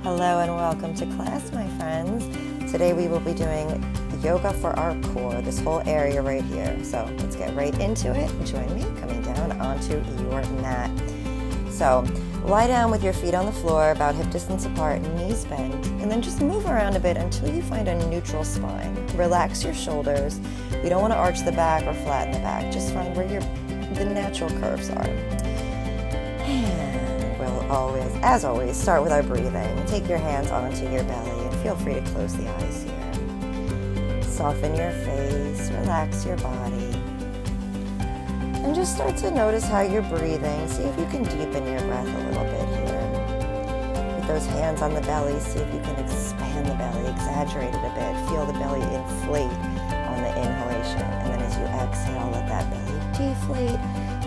Hello and welcome to class, my friends. Today we will be doing yoga for our core, this whole area right here. So let's get right into it. Join me coming down onto your mat. So lie down with your feet on the floor about hip distance apart, knees bent, and then just move around a bit until you find a neutral spine. Relax your shoulders. You don't want to arch the back or flatten the back. Just find where the natural curves are. And we'll always, as always, start with our breathing. Take your hands onto your belly and feel free to close the eyes here. Soften your face, relax your body. And just start to notice how you're breathing. See if you can deepen your breath a little bit here. With those hands on the belly, see if you can expand the belly, exaggerate it a bit. Feel the belly inflate on the inhalation. And then as you exhale, let that belly deflate.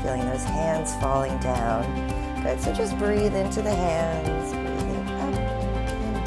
Feeling those hands falling down. Good, so just breathe into the hands, breathing up and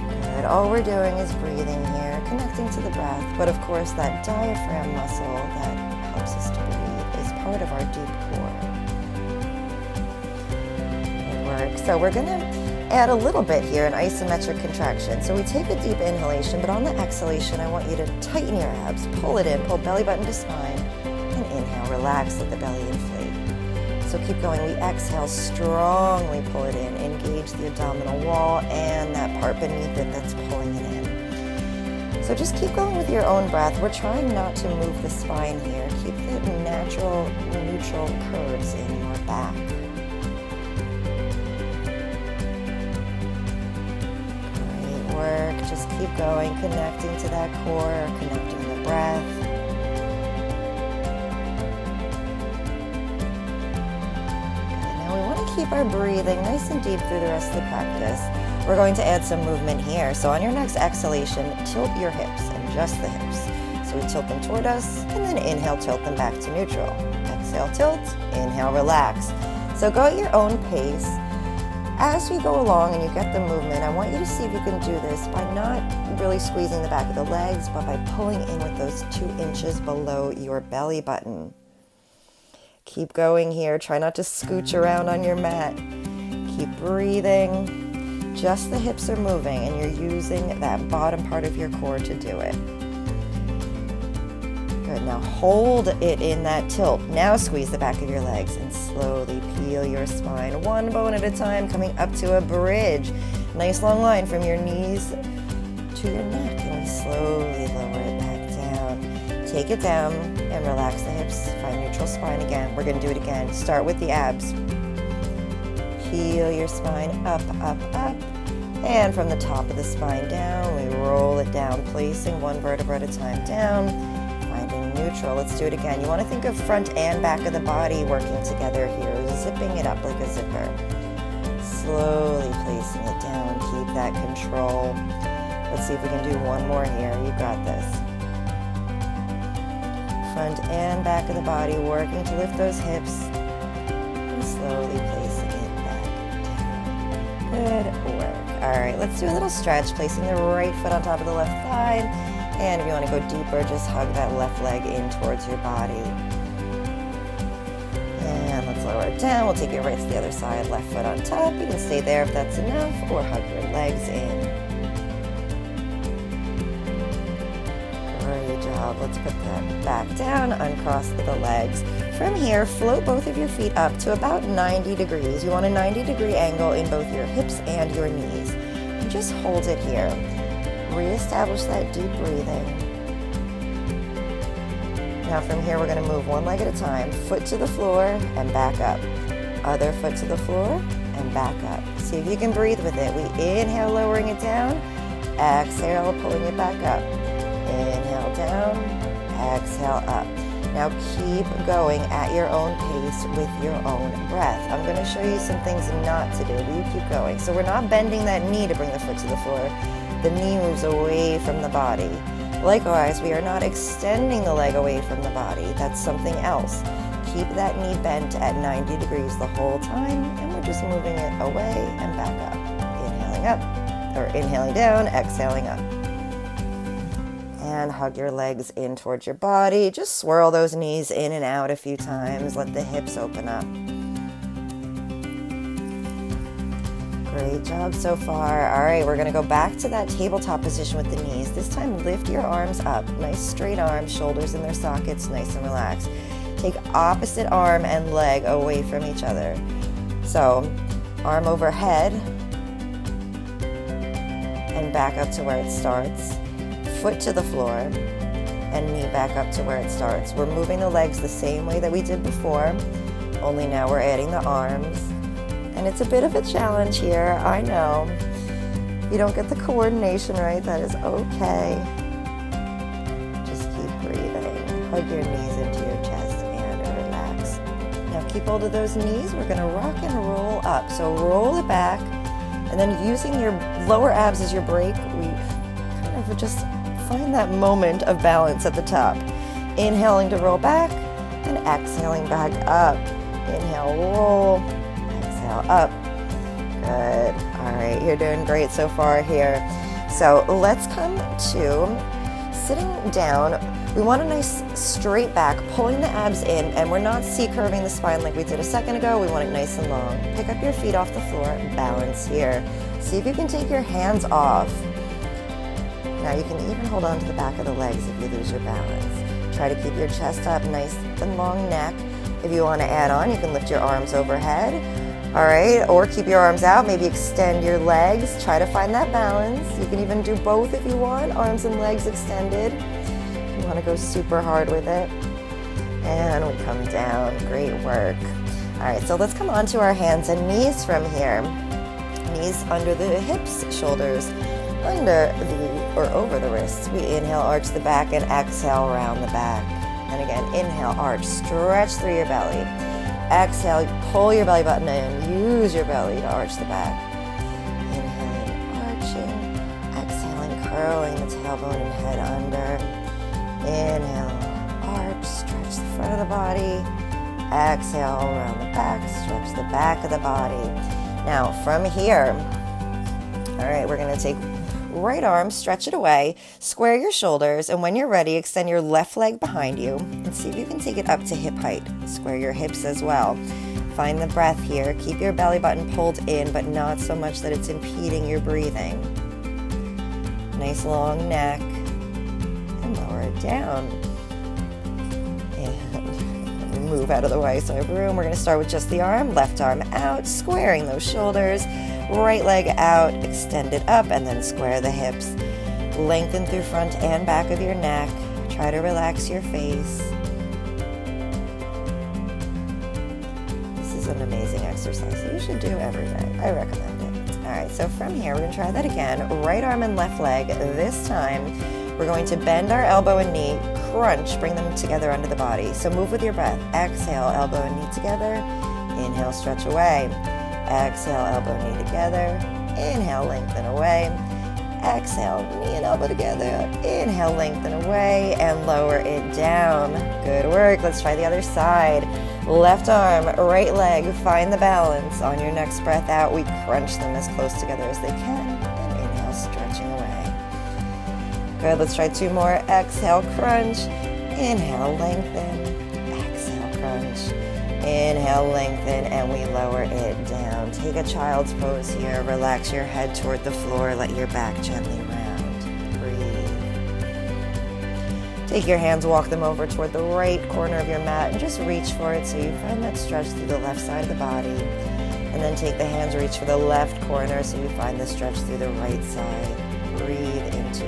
down. Good, all we're doing is breathing here, connecting to the breath. But of course, that diaphragm muscle that helps us to breathe is part of our deep core. Good work. So we're gonna add a little bit here, an isometric contraction. So we take a deep inhalation, but on the exhalation, I want you to tighten your abs, pull it in, pull belly button to spine, and inhale, relax, let the belly inflate. So keep going. We exhale, strongly pull it in, engage the abdominal wall and that part beneath it that's pulling it in. So just keep going with your own breath. We're trying not to move the spine here. Keep the natural, neutral curves in your back. Great work. Just keep going, connecting to that core, connecting the breath. Keep our breathing nice and deep through the rest of the practice. We're going to add some movement here. So on your next exhalation, tilt your hips and just the hips. So we tilt them toward us and then inhale, tilt them back to neutral. Exhale, tilt, inhale, relax. So go at your own pace. As we go along and you get the movement, I want you to see if you can do this by not really squeezing the back of the legs, but by pulling in with those 2 inches below your belly button. Keep going here. Try not to scooch around on your mat. Keep breathing. Just the hips are moving and you're using that bottom part of your core to do it. Good. Now hold it in that tilt. Now squeeze the back of your legs and slowly peel your spine one bone at a time, coming up to a bridge. Nice long line from your knees to your neck, and we slowly lower it back down. Take it down and relax the hips. Find neutral spine again. We're going to do it again. Start with the abs. Peel your spine up, up, up. And from the top of the spine down, we roll it down, placing one vertebra at a time down. Finding neutral. Let's do it again. You want to think of front and back of the body working together here, zipping it up like a zipper. Slowly placing it down. Keep that control. Let's see if we can do one more here. You got this. Front and back of the body, working to lift those hips and slowly placing it back down. Good work. All right, let's do a little stretch, placing the right foot on top of the left thigh. And if you want to go deeper, just hug that left leg in towards your body. And let's lower it down. We'll take it right to the other side, left foot on top. You can stay there if that's enough, or hug your legs in. Great job. Let's put that back down, uncross the legs. From here, float both of your feet up to about 90 degrees. You want a 90-degree angle in both your hips and your knees. And just hold it here. Reestablish that deep breathing. Now from here, we're going to move one leg at a time. Foot to the floor and back up. Other foot to the floor and back up. See if you can breathe with it. We inhale, lowering it down. Exhale, pulling it back up. Inhale down, exhale up. Now keep going at your own pace with your own breath. I'm going to show you some things not to do, but you keep going. So we're not bending that knee to bring the foot to the floor. The knee moves away from the body. Likewise, we are not extending the leg away from the body. That's something else. Keep that knee bent at 90 degrees the whole time, and we're just moving it away and back up. Inhaling up, or inhaling down, exhaling up. And hug your legs in towards your body. Just swirl those knees in and out a few times. Let the hips open up. Great job so far. All right, we're gonna go back to that tabletop position with the knees. This time, lift your arms up. Nice straight arms, shoulders in their sockets, nice and relaxed. Take opposite arm and leg away from each other. So, arm overhead and back up to where it starts. Foot to the floor and knee back up to where it starts. We're moving the legs the same way that we did before, only now we're adding the arms. And it's a bit of a challenge here, I know. If you don't get the coordination right, that is okay. Just keep breathing. Hug your knees into your chest and relax. Now keep hold of those knees. We're gonna rock and roll up. So roll it back, and then using your lower abs as your brake, we kind of just find that moment of balance at the top. Inhaling to roll back, and exhaling back up. Inhale, roll. Up. Good. All right, you're doing great so far here. So let's come to sitting down. We want a nice straight back, pulling the abs in, and we're not C-curving the spine like we did a second ago. We want it nice and long. Pick up your feet off the floor, balance here. See if you can take your hands off. Now you can even hold on to the back of the legs if you lose your balance. Try to keep your chest up, nice and long neck. If you want to add on, you can lift your arms overhead. All right, or keep your arms out, maybe extend your legs. Try to find that balance. You can even do both if you want, arms and legs extended. You want to go super hard with it. And we come down, great work. All right, so let's come onto our hands and knees from here. Knees under the hips, shoulders under the or over the wrists. We inhale, arch the back, and exhale, round the back. And again, inhale, arch, stretch through your belly. Exhale, pull your belly button in, use your belly to arch the back. Inhaling, arching, exhaling, curling the tailbone and head under. Inhale, arch, stretch the front of the body. Exhale, around the back, stretch the back of the body. Now, from here, all right, we're gonna take right arm, stretch it away, square your shoulders, and when you're ready, extend your left leg behind you and see if you can take it up to hip height. Square your hips as well. Find the breath here. Keep your belly button pulled in, but not so much that it's impeding your breathing. Nice long neck, and lower it down. And move out of the way so I have room. We're gonna start with just the arm, left arm out, squaring those shoulders. Right leg out, extend it up, and then square the hips. Lengthen through front and back of your neck. Try to relax your face. This is an amazing exercise that you should do every day. I recommend it. All right, so from here, we're gonna try that again. Right arm and left leg. This time, we're going to bend our elbow and knee, crunch, bring them together under the body. So move with your breath. Exhale, elbow and knee together. Inhale, stretch away. Exhale, elbow, knee together. Inhale, lengthen away. Exhale, knee and elbow together. Inhale, lengthen away, and lower it down. Good work. Let's try the other side. Left arm, right leg. Find the balance. On your next breath out, we crunch them as close together as they can. And inhale, stretching away. Good. Let's try two more. Exhale, crunch. Inhale, lengthen. Exhale, crunch. Inhale, lengthen, and we lower it down. Take a child's pose here. Relax your head toward the floor. Let your back gently round. Breathe. Take your hands, walk them over toward the right corner of your mat, and just reach for it so you find that stretch through the left side of the body. And then take the hands, reach for the left corner so you find the stretch through the right side. Breathe into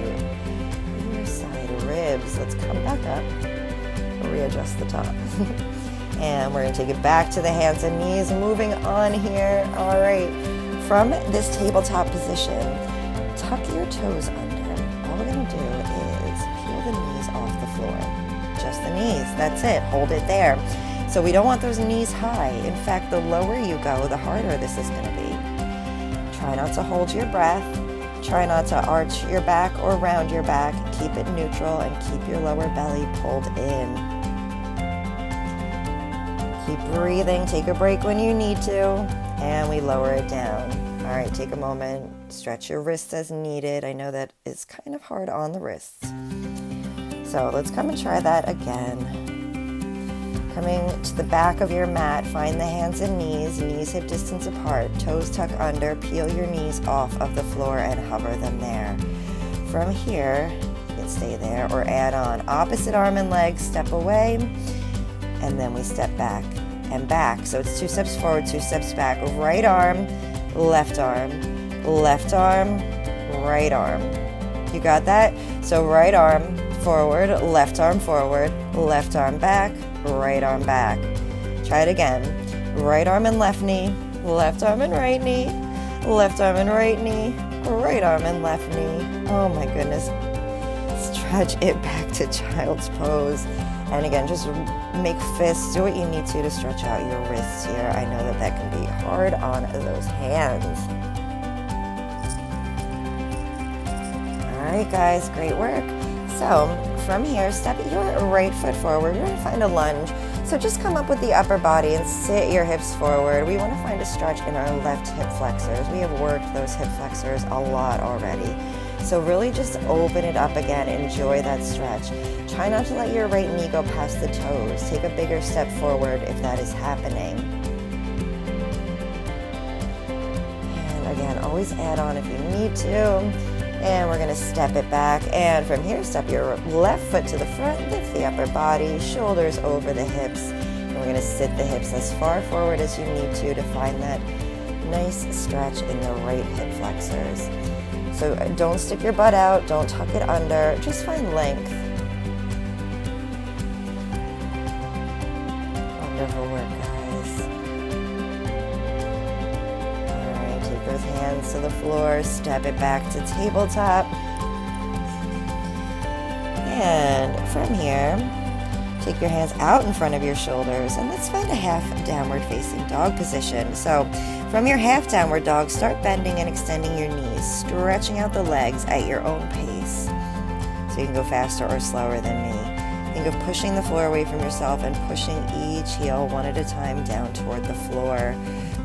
your side ribs. Let's come back up. Readjust the top. And we're gonna take it back to the hands and knees, moving on here. All right, from this tabletop position, tuck your toes under. All we're gonna do is peel the knees off the floor. Just the knees, that's it, hold it there. So we don't want those knees high. In fact, the lower you go, the harder this is gonna be. Try not to hold your breath. Try not to arch your back or round your back. Keep it neutral and keep your lower belly pulled in. Keep breathing, take a break when you need to, and we lower it down. All right, take a moment, stretch your wrists as needed. I know that is kind of hard on the wrists. So let's come and try that again. Coming to the back of your mat, find the hands and knees hip distance apart, toes tuck under, peel your knees off of the floor and hover them there. From here, you can stay there or add on. Opposite arm and leg, step away, and then we step back and back. So it's 2 steps forward, 2 steps back. Right arm, left arm, right arm. You got that? So right arm forward, left arm back, right arm back. Try it again. Right arm and left knee, left arm and right knee, left arm and right knee, right arm and left knee. Oh my goodness. Stretch it back to child's pose. And again, just make fists. Do what you need to stretch out your wrists here. I know that can be hard on those hands. All right, guys, great work. So from here, step your right foot forward. You're going to find a lunge. So just come up with the upper body and sit your hips forward. We want to find a stretch in our left hip flexors. We have worked those hip flexors a lot already. So really just open it up again. Enjoy that stretch. Try not to let your right knee go past the toes. Take a bigger step forward if that is happening. And again, always add on if you need to. And we're going to step it back. And from here, step your left foot to the front, lift the upper body, shoulders over the hips. And we're going to sit the hips as far forward as you need to find that nice stretch in the right hip flexors. So don't stick your butt out, don't tuck it under, just find length. Wonderful work, guys. All right, take those hands to the floor, step it back to tabletop. And from here, take your hands out in front of your shoulders and let's find a half downward facing dog position. So from your half downward dog, start bending and extending your knees, stretching out the legs at your own pace. So you can go faster or slower than me. Think of pushing the floor away from yourself and pushing each heel one at a time down toward the floor.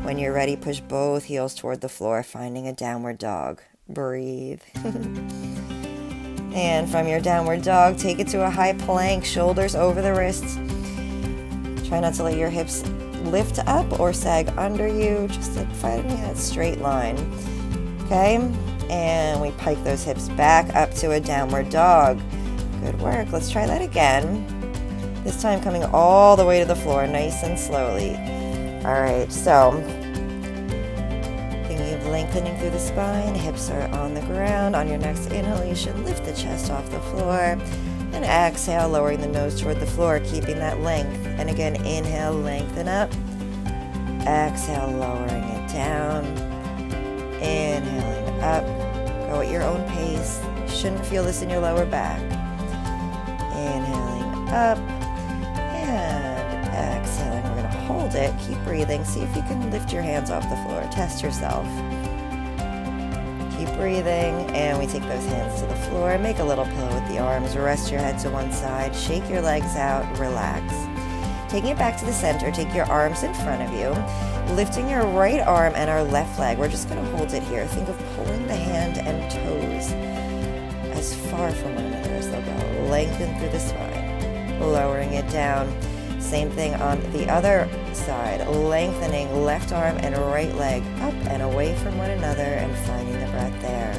When you're ready, push both heels toward the floor, finding a downward dog. Breathe. And from your downward dog, take it to a high plank, shoulders over the wrists. Try not to let your hips lift up or sag under you, just finding that straight line. Okay, and we pike those hips back up to a downward dog. Good work. Let's try that again. This time coming all the way to the floor, nice and slowly. All right, so thinking of lengthening through the spine, hips are on the ground. On your next inhalation, lift the chest off the floor. And exhale, lowering the nose toward the floor, keeping that length. And again, inhale, lengthen up. Exhale, lowering it down. Inhaling up. Go at your own pace. You shouldn't feel this in your lower back. Inhaling up. And exhaling. We're going to hold it. Keep breathing. See if you can lift your hands off the floor. Test yourself. Keep breathing, and we take those hands to the floor. Make a little pillow with the arms. Rest your head to one side. Shake your legs out. Relax. Taking it back to the center, take your arms in front of you. Lifting your right arm and our left leg. We're just going to hold it here. Think of pulling the hand and toes as far from one another as they'll go. Lengthen through the spine. Lowering it down. Same thing on the other side. Lengthening left arm and right leg up and away from one another and finding the breath there.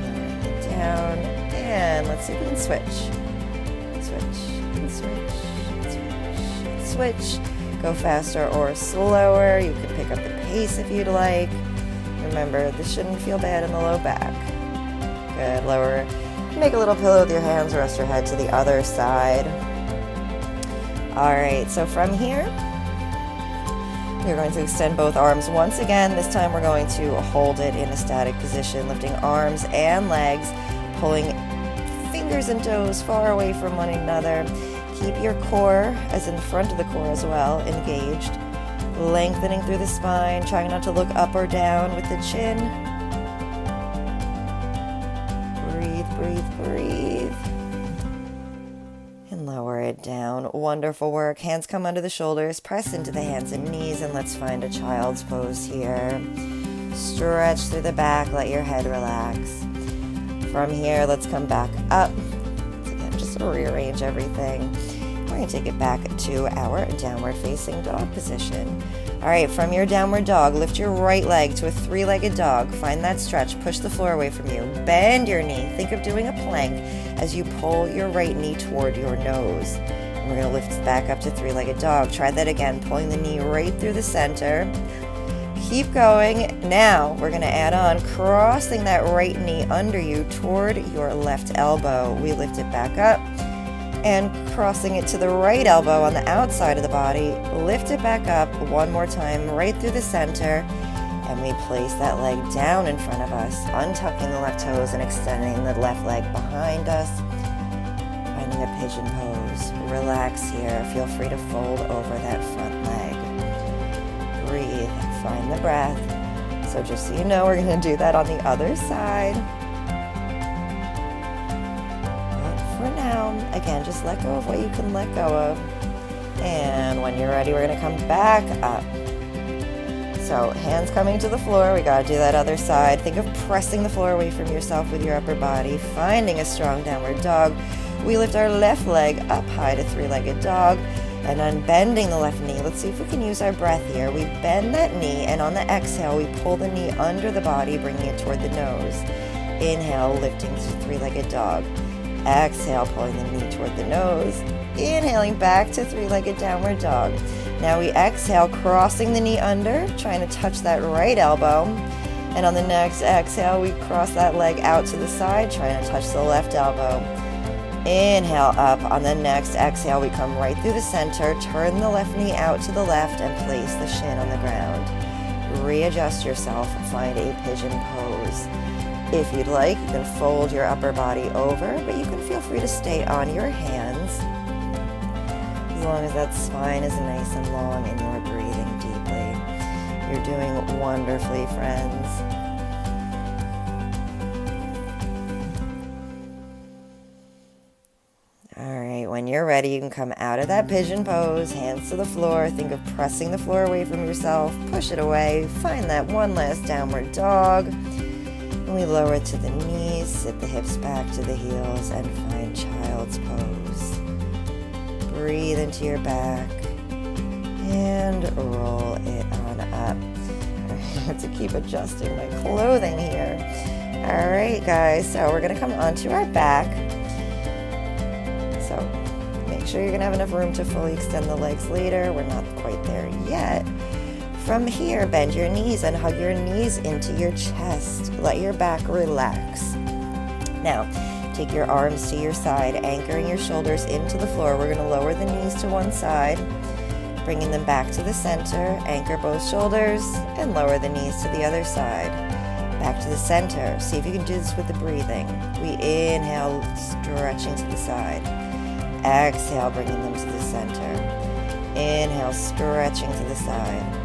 Lowering it down. And let's see if we can switch. Switch. Go faster or slower. You can pick up the pace if you'd like. Remember, this shouldn't feel bad in the low back. Good. Lower. Make a little pillow with your hands, rest your head to the other side. All right, so from here, you're going to extend both arms once again. This time we're going to hold it in a static position, lifting arms and legs, pulling fingers and toes far away from one another. Keep your core, as in the front of the core as well, engaged. Lengthening through the spine, trying not to look up or down with the chin. Breathe. And lower it down. Wonderful work. Hands come under the shoulders. Press into the hands and knees. And let's find a child's pose here. Stretch through the back. Let your head relax. From here, let's come back up. Again, just rearrange everything. We're going to take it back to our downward facing dog position. All right, from your downward dog, lift your right leg to a three-legged dog. Find that stretch. Push the floor away from you. Bend your knee. Think of doing a plank as you pull your right knee toward your nose. And we're going to lift back up to three-legged dog. Try that again, pulling the knee right through the center. Keep going. Now we're going to add on crossing that right knee under you toward your left elbow. We lift it back up and crossing it to the right elbow on the outside of the body. Lift it back up one more time right through the center, and we place that leg down in front of us, untucking the left toes and extending the left leg behind us, finding a pigeon pose. Relax here. Feel free to fold over that front leg. Breathe. Find the breath. So just so you know, we're going to do that on the other side. For now, again, just let go of what you can let go of. And when you're ready, we're going to come back up. So hands coming to the floor. We got to do that other side. Think of pressing the floor away from yourself with your upper body, finding a strong downward dog. We lift our left leg up high to three-legged dog and unbending the left knee. Let's see if we can use our breath here. We bend that knee, and on the exhale, we pull the knee under the body, bringing it toward the nose. Inhale, lifting to three-legged dog. Exhale, pulling the knee toward the nose. Inhaling back to three-legged downward dog. Now we exhale, crossing the knee under, trying to touch that right elbow. And on the next exhale, we cross that leg out to the side, trying to touch the left elbow. Inhale up. On the next exhale, we come right through the center, turn the left knee out to the left, and place the shin on the ground. Readjust yourself, find a pigeon pose. If you'd like, you can fold your upper body over, but you can feel free to stay on your hands as long as that spine is nice and long and you're breathing deeply. You're doing wonderfully, friends. All right, when you're ready, you can come out of that pigeon pose, hands to the floor. Think of pressing the floor away from yourself. Push it away. Find that one last downward dog. And we lower it to the knees, sit the hips back to the heels, and find child's pose. Breathe into your back and roll it on up. I have to keep adjusting my clothing here. All right, guys, so we're going to come onto our back. So make sure you're going to have enough room to fully extend the legs later. We're not quite there yet. From here, bend your knees and hug your knees into your chest. Let your back relax. Now, take your arms to your side, anchoring your shoulders into the floor. We're going to lower the knees to one side, bringing them back to the center. Anchor both shoulders and lower the knees to the other side. Back to the center. See if you can do this with the breathing. We inhale, stretching to the side. Exhale, bringing them to the center. Inhale, stretching to the side.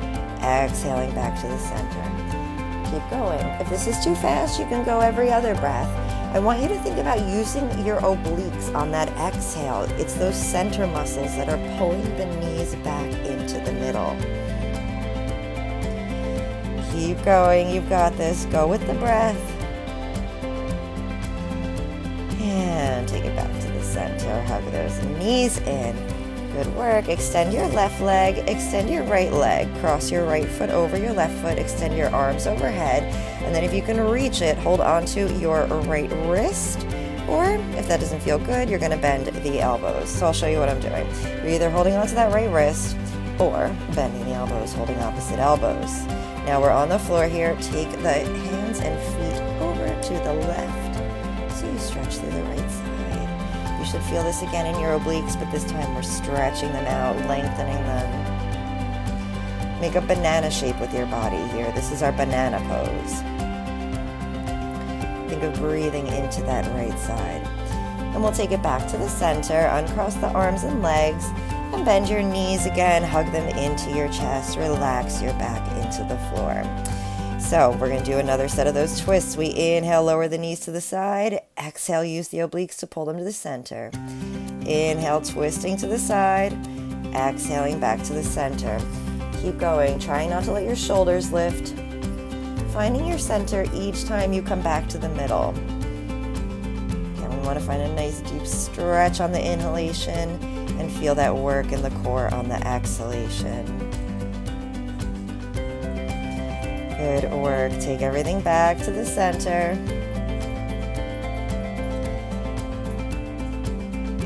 Exhaling back to the center. Keep going. If this is too fast, you can go every other breath. I want you to think about using your obliques on that exhale. It's those center muscles that are pulling the knees back into the middle. Keep going. You've got this. Go with the breath. And take it back to the center. Hug those knees in. Good work. Extend your left leg, extend your right leg, cross your right foot over your left foot, extend your arms overhead, and then if you can reach it, hold onto your right wrist, or if that doesn't feel good, you're going to bend the elbows. So I'll show you what I'm doing. You're either holding onto that right wrist or bending the elbows, holding opposite elbows. Now we're on the floor here. Take the hands and feet over to the left so you stretch through the right side. You should feel this again in your obliques, but this time we're stretching them out, lengthening them. Make a banana shape with your body here. This is our banana pose. Think of breathing into that right side. And we'll take it back to the center, uncross the arms and legs, and bend your knees again, hug them into your chest, relax your back into the floor. So we're going to do another set of those twists. We inhale, lower the knees to the side. Exhale, use the obliques to pull them to the center. Inhale, twisting to the side. Exhaling back to the center. Keep going, trying not to let your shoulders lift. Finding your center each time you come back to the middle. want to find a nice deep stretch on the inhalation and feel that work in the core on the exhalation. Good work. Take everything back to the center.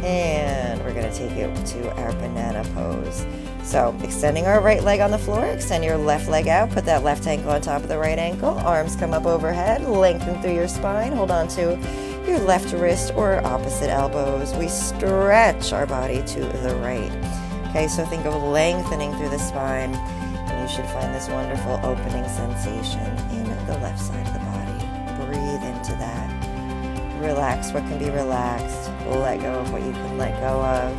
And we're going to take it to our banana pose. So extending our right leg on the floor, extend your left leg out, put that left ankle on top of the right ankle, arms come up overhead, lengthen through your spine, hold on to your left wrist or opposite elbows. We stretch our body to the right. Okay, so think of lengthening through the spine, and you should find this wonderful opening sensation in the left side of the body. Breathe into that. Relax what can be relaxed. Let go of what you can let go of.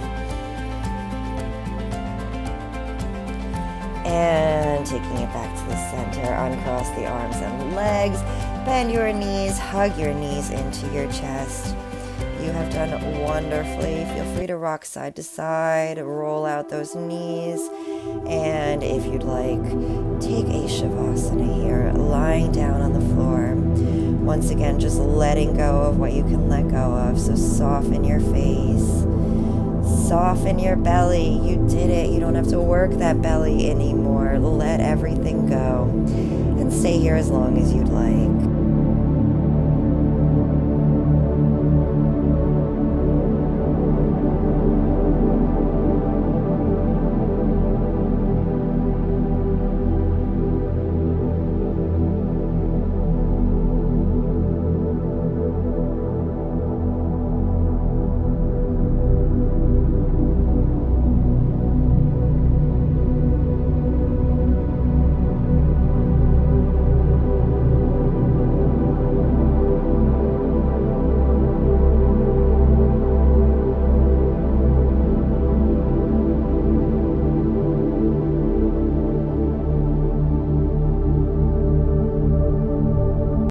And taking it back to the center, uncross the arms and legs, bend your knees, hug your knees into your chest. You have done wonderfully. Feel free to rock side to side, roll out those knees, and if you'd like, take a shavasana here, lying down on the floor. Once again, just letting go of what you can let go of. So soften your face. Soften your belly. You did it. You don't have to work that belly anymore. Let everything go. And stay here as long as you'd like.